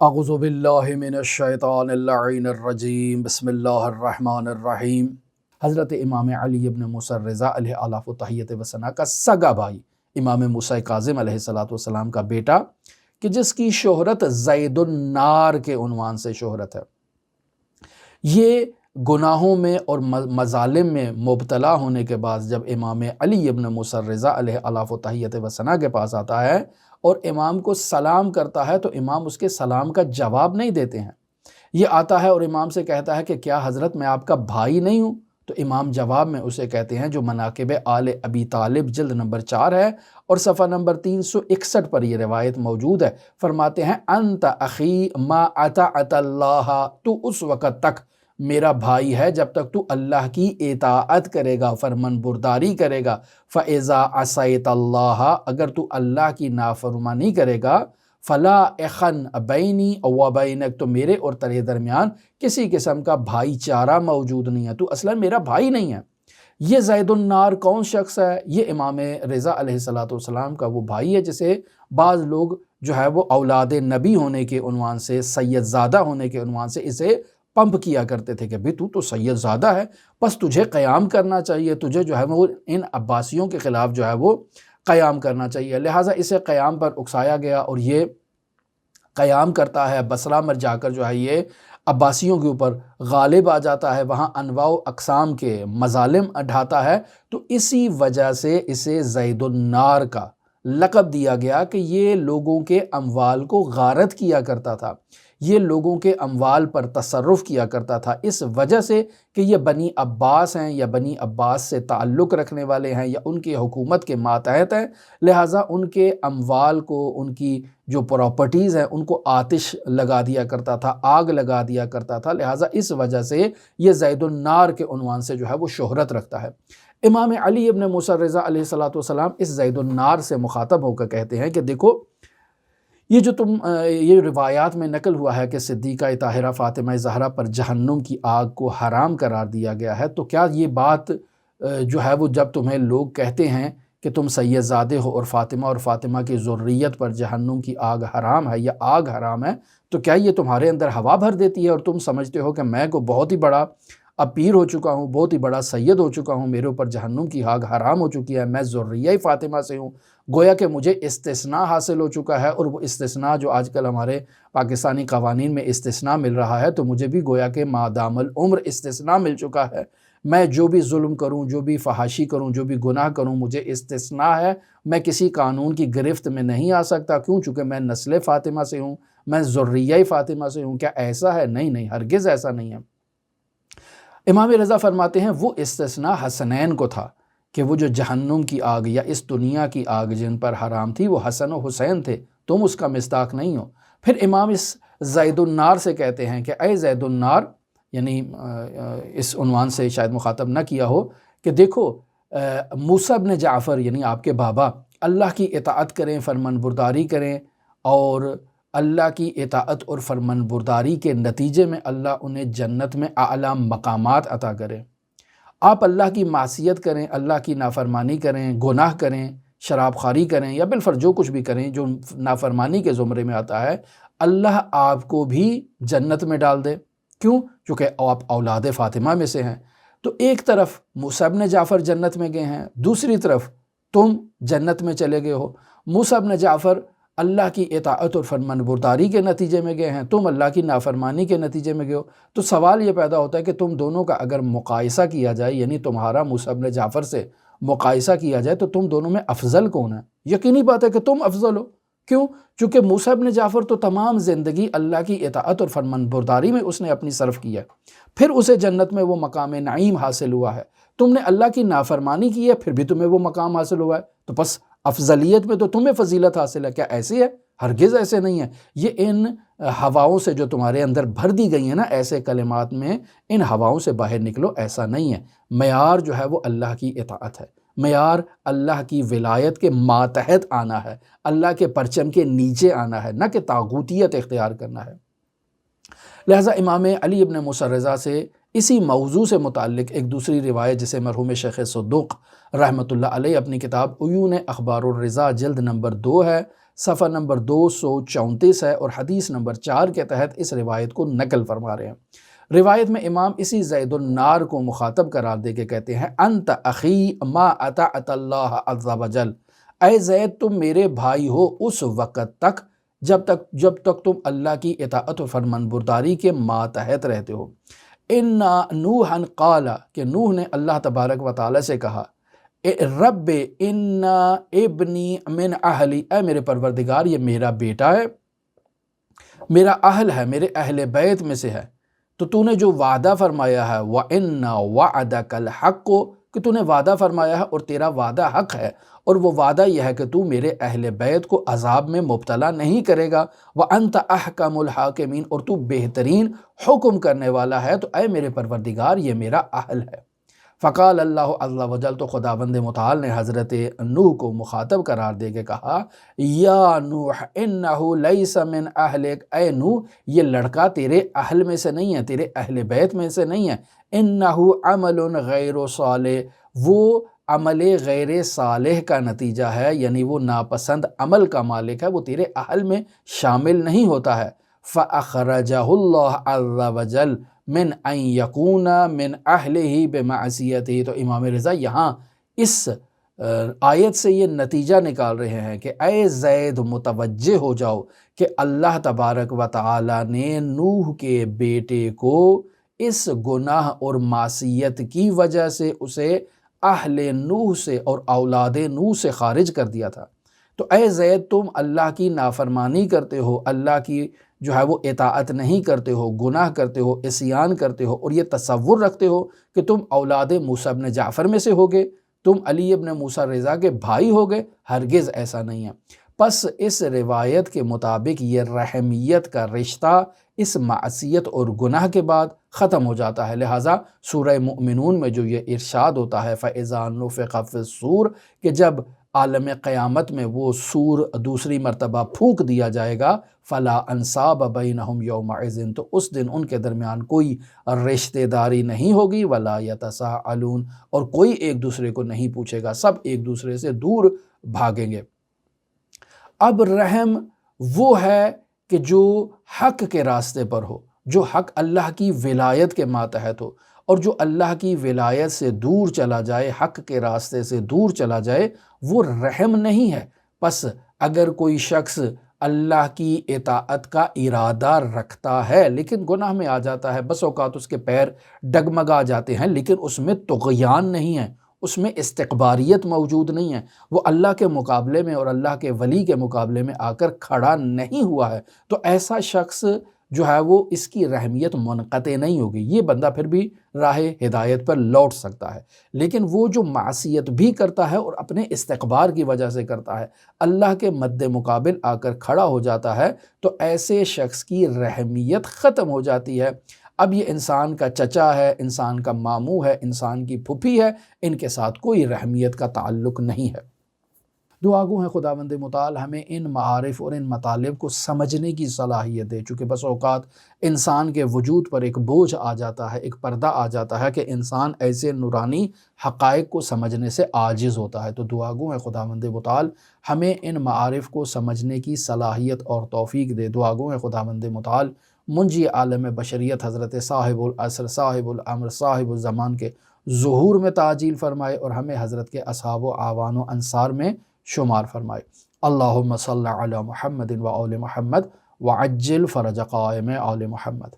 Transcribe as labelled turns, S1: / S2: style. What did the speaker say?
S1: اعوذ باللہ من الشیطان اللعین الرجیم، بسم اللہ الرحمن الرحیم۔ حضرت امام علی ابن موسیٰ الرضا علیہ آلاف و تحیت و ثنا کا سگا بھائی امام موسیٰ کاظم علیہ السلام کا بیٹا، کہ جس کی شہرت زید النار کے عنوان سے شہرت ہے، یہ گناہوں میں اور مظالم میں مبتلا ہونے کے بعد جب امام علی ابن موسیٰ الرضا علیہ آلاف و تحیت و ثنا کے پاس آتا ہے اور امام کو سلام کرتا ہے تو امام اس کے سلام کا جواب نہیں دیتے ہیں۔ یہ آتا ہے اور امام سے کہتا ہے کہ کیا حضرت میں آپ کا بھائی نہیں ہوں؟ تو امام جواب میں اسے کہتے ہیں، جو مناقب آل ابی طالب جلد نمبر 4 ہے اور صفحہ نمبر 361 پر یہ روایت موجود ہے، فرماتے ہیں انت اخی ما اطعت اللہ، تو اس وقت تک میرا بھائی ہے جب تک تو اللہ کی اطاعت کرے گا، فرمان برداری کرے گا۔ فَإِذَا عَصَيْتَ اللَّهَ، اگر تو اللہ کی نافرمانی کرے گا، فَلَا اَخًا بَيْنِي وَبَيْنَكَ، تو میرے اور تیرے درمیان کسی قسم کا بھائی چارہ موجود نہیں ہے، تو اصلا میرا بھائی نہیں ہے۔ یہ زید النار کون شخص ہے؟ یہ امام رضا علیہ السلام کا وہ بھائی ہے جسے بعض لوگ جو ہے وہ اولاد نبی ہونے کے عنوان سے، سید زادہ ہونے کے عنوان سے اسے پمپ کیا کرتے تھے کہ بھی تو سید زادہ ہے، بس تجھے قیام کرنا چاہیے، تجھے جو ہے وہ ان عباسیوں کے خلاف جو ہے وہ قیام کرنا چاہیے، لہٰذا اسے قیام پر اکسایا گیا اور یہ قیام کرتا ہے۔ بصرہ میں جا کر جو ہے یہ عباسیوں کے اوپر غالب آ جاتا ہے، وہاں انواع و اقسام کے مظالم ڈھاتا ہے، تو اسی وجہ سے اسے زید النار کا لقب دیا گیا کہ یہ لوگوں کے اموال کو غارت کیا کرتا تھا، یہ لوگوں کے اموال پر تصرف کیا کرتا تھا، اس وجہ سے کہ یہ بنی عباس ہیں یا بنی عباس سے تعلق رکھنے والے ہیں یا ان کی حکومت کے ماتحت ہیں، لہٰذا ان کے اموال کو، ان کی جو پراپرٹیز ہیں ان کو آتش لگا دیا کرتا تھا، آگ لگا دیا کرتا تھا، لہٰذا اس وجہ سے یہ زید النار کے عنوان سے جو ہے وہ شہرت رکھتا ہے۔ امام علی ابن موسیٰ الرضا علیہ السلام اس زید النار سے مخاطب ہو کر کہتے ہیں کہ دیکھو، یہ جو یہ روایات میں نقل ہوا ہے کہ صدیقہ طاہرہ فاطمہ زہرا پر جہنم کی آگ کو حرام قرار دیا گیا ہے، تو کیا یہ بات جو ہے وہ جب تمہیں لوگ کہتے ہیں کہ تم سید زادے ہو اور فاطمہ کی ذریت پر جہنم کی آگ حرام ہے یا آگ حرام ہے، تو کیا یہ تمہارے اندر ہوا بھر دیتی ہے اور تم سمجھتے ہو کہ میں کو بہت ہی بڑا اب پیر ہو چکا ہوں، بہت ہی بڑا سید ہو چکا ہوں، میرے اوپر جہنم کی آگ حرام ہو چکی ہے، میں ذریہ فاطمہ سے ہوں، گویا کہ مجھے استثناء حاصل ہو چکا ہے، اور وہ استثناء جو آج کل ہمارے پاکستانی قوانین میں استثناء مل رہا ہے، تو مجھے بھی گویا کہ مادام العمر استثناء مل چکا ہے، میں جو بھی ظلم کروں، جو بھی فحاشی کروں، جو بھی گناہ کروں، مجھے استثناء ہے، میں کسی قانون کی گرفت میں نہیں آ سکتا، کیوں؟ چونکہ میں نسل فاطمہ سے ہوں، میں ذریہ فاطمہ سے ہوں۔ کیا ایسا ہے؟ نہیں، ہرگز ایسا نہیں ہے۔ امام رضا فرماتے ہیں وہ استثناء حسنین کو تھا کہ وہ جو جہنم کی آگ یا اس دنیا کی آگ جن پر حرام تھی وہ حسن و حسین تھے، تم اس کا مصداق نہیں ہو۔ پھر امام اس زید النار سے کہتے ہیں کہ اے زید النار، یعنی اس عنوان سے شاید مخاطب نہ کیا ہو، کہ دیکھو موسیٰ بن جعفر یعنی آپ کے بابا اللہ کی اطاعت کریں، فرمان برداری کریں، اور اللہ کی اطاعت اور فرمان برداری کے نتیجے میں اللہ انہیں جنت میں اعلیٰ مقامات عطا کرے۔ آپ اللہ کی معصیت کریں، اللہ کی نافرمانی کریں، گناہ کریں، شراب خواری کریں یا بالفرض جو کچھ بھی کریں جو نافرمانی کے زمرے میں آتا ہے، اللہ آپ کو بھی جنت میں ڈال دے۔ کیوں؟ چونکہ آپ اولاد فاطمہ میں سے ہیں۔ تو ایک طرف موسیٰ بن جعفر جنت میں گئے ہیں، دوسری طرف تم جنت میں چلے گئے ہو۔ موسیٰ بن جعفر اللہ کی اطاعت اور فرمان برداری کے نتیجے میں گئے ہیں، تم اللہ کی نافرمانی کے نتیجے میں گئے ہو۔ تو سوال یہ پیدا ہوتا ہے کہ تم دونوں کا اگر مقایسہ کیا جائے، یعنی تمہارا موسیٰ بن جعفر سے مقایسہ کیا جائے، تو تم دونوں میں افضل کون ہے؟ یقینی بات ہے کہ تم افضل ہو۔ کیوں؟ چونکہ موسیٰ بن جعفر تو تمام زندگی اللہ کی اطاعت اور فرمان برداری میں اس نے اپنی صرف کیا، پھر اسے جنت میں وہ مقام نعیم حاصل ہوا ہے۔ تم نے اللہ کی نافرمانی کی ہے، پھر بھی تمہیں وہ مقام حاصل ہوا ہے، تو بس افضلیت میں تو تمہیں فضیلت حاصل ہے۔ کیا ایسے ہے؟ ہرگز ایسے نہیں ہے۔ یہ ان ہواؤں سے جو تمہارے اندر بھر دی گئی ہیں نا، ایسے کلمات میں، ان ہواؤں سے باہر نکلو، ایسا نہیں ہے۔ معیار جو ہے وہ اللہ کی اطاعت ہے، معیار اللہ کی ولایت کے ماتحت آنا ہے، اللہ کے پرچم کے نیچے آنا ہے، نہ کہ طاغوتیت اختیار کرنا ہے۔ لہٰذا امام علی ابن موسیٰ رضا سے اسی موضوع سے متعلق ایک دوسری روایت جسے مرحوم شیخ صدوق رحمۃ اللہ علیہ اپنی کتاب عیون اخبار الرضا جلد نمبر 2 ہے، صفحہ نمبر 234 ہے اور حدیث نمبر 4 کے تحت اس روایت کو نقل فرما رہے ہیں۔ روایت میں امام اسی زید النار کو مخاطب قرار دے کے کہتے ہیں انت اخی ما اطعت اللہ عز وجل، اے زید تم میرے بھائی ہو اس وقت تک جب تک تم اللہ کی اطاعت و فرمان برداری کے ماتحت رہتے ہو۔ ان نوحا قال، کہ نوح نے اللہ تبارک و تعالی سے کہا رب ان ابنی من اہلی، اے میرے پروردگار یہ میرا بیٹا ہے، میرا اہل ہے، میرے اہل بیت میں سے ہے، تو تو نے جو وعدہ فرمایا ہے وَإِنَّ وَعْدَكَ الْحَقُّ، کہ تو نے وعدہ فرمایا ہے اور تیرا وعدہ حق ہے، اور وہ وعدہ یہ ہے کہ تو میرے اہل بیت کو عذاب میں مبتلا نہیں کرے گا، وَأَنْتَ أَحْكَمُ الْحَاكِمِينَ، اور تو بہترین حکم کرنے والا ہے، تو اے میرے پروردگار یہ میرا اہل ہے۔ فقال اللہ عز وجل، تو خداوند متعال نے حضرت نوح کو مخاطب قرار دے کے کہا یا نوح انہ لیس من اہلک، اے نوح یہ لڑکا تیرے اہل میں سے نہیں ہے، تیرے اہل بیت میں سے نہیں ہے، انہ عمل غیر صالح، وہ عمل غیر صالح کا نتیجہ ہے، یعنی وہ ناپسند عمل کا مالک ہے، وہ تیرے اہل میں شامل نہیں ہوتا ہے۔ فَأَخْرَجَهُ اللَّهُ عَزَّ وَجَلَّ من ان یکون من اہلہ بمعصیتہ، تو امام رضا یہاں اس آیت سے یہ نتیجہ نکال رہے ہیں کہ اے زید متوجہ ہو جاؤ کہ اللہ تبارک و تعالی نے نوح کے بیٹے کو اس گناہ اور معصیت کی وجہ سے اسے اہل نوح سے اور اولاد نوح سے خارج کر دیا تھا۔ تو اے زید تم اللہ کی نافرمانی کرتے ہو، اللہ کی جو ہے وہ اطاعت نہیں کرتے ہو، گناہ کرتے ہو، عصیان کرتے ہو، اور یہ تصور رکھتے ہو کہ تم اولاد موسیٰ ابن جعفر میں سے ہوگے، تم علی ابن موسیٰ رضا کے بھائی ہوگے، ہرگز ایسا نہیں ہے۔ پس اس روایت کے مطابق یہ رحمیت کا رشتہ اس معصیت اور گناہ کے بعد ختم ہو جاتا ہے، لہٰذا سورہ مؤمنون میں جو یہ ارشاد ہوتا ہے فَإِذَا نُفِخَ فِي الصُّورِ، کہ جب عالم قیامت میں وہ سور دوسری مرتبہ پھونک دیا جائے گا، فَلَا أَنْصَابَ بَيْنَهُمْ يَوْمَئِذٍ، تو اس دن ان کے درمیان کوئی رشتہ داری نہیں ہوگی، وَلَا يَتَسَاءَلُونَ، اور کوئی ایک دوسرے کو نہیں پوچھے گا، سب ایک دوسرے سے دور بھاگیں گے۔ اب رحم وہ ہے کہ جو حق کے راستے پر ہو، جو حق اللہ کی ولایت کے ماتحت ہو، اور جو اللہ کی ولایت سے دور چلا جائے، حق کے راستے سے دور چلا جائے، وہ رحم نہیں ہے۔ پس اگر کوئی شخص اللہ کی اطاعت کا ارادہ رکھتا ہے لیکن گناہ میں آ جاتا ہے، بس اوقات اس کے پیر ڈگمگا جاتے ہیں، لیکن اس میں طغیان نہیں ہے، اس میں استکباریت موجود نہیں ہے، وہ اللہ کے مقابلے میں اور اللہ کے ولی کے مقابلے میں آ کر کھڑا نہیں ہوا ہے، تو ایسا شخص جو ہے وہ اس کی رحمیت منقطع نہیں ہوگی، یہ بندہ پھر بھی راہ ہدایت پر لوٹ سکتا ہے۔ لیکن وہ جو معصیت بھی کرتا ہے اور اپنے استکبار کی وجہ سے کرتا ہے، اللہ کے مد مقابل آ کر کھڑا ہو جاتا ہے، تو ایسے شخص کی رحمیت ختم ہو جاتی ہے۔ اب یہ انسان کا چچا ہے، انسان کا ماموں ہے، انسان کی پھوپھی ہے، ان کے ساتھ کوئی رحمیت کا تعلق نہیں ہے۔ دعا گو ہے خداوند متعال ہمیں ان معارف اور ان مطالب کو سمجھنے کی صلاحیت دے، چونکہ بس اوقات انسان کے وجود پر ایک بوجھ آ جاتا ہے، ایک پردہ آ جاتا ہے کہ انسان ایسے نورانی حقائق کو سمجھنے سے عاجز ہوتا ہے۔ تو دعا گو ہے خداوند متعال ہمیں ان معارف کو سمجھنے کی صلاحیت اور توفیق دے۔ دعا گو ہے خداوند متعال منجی عالم بشریت حضرت صاحب العصر، صاحب الامر، صاحب الزمان کے ظہور میں تعجیل فرمائے اور ہمیں حضرت کے اصحاب و اعوان و انصار میں شمار فرمائے۔ اللہم صلی علی محمد و آل محمد وعجل فرج قائم آل محمد۔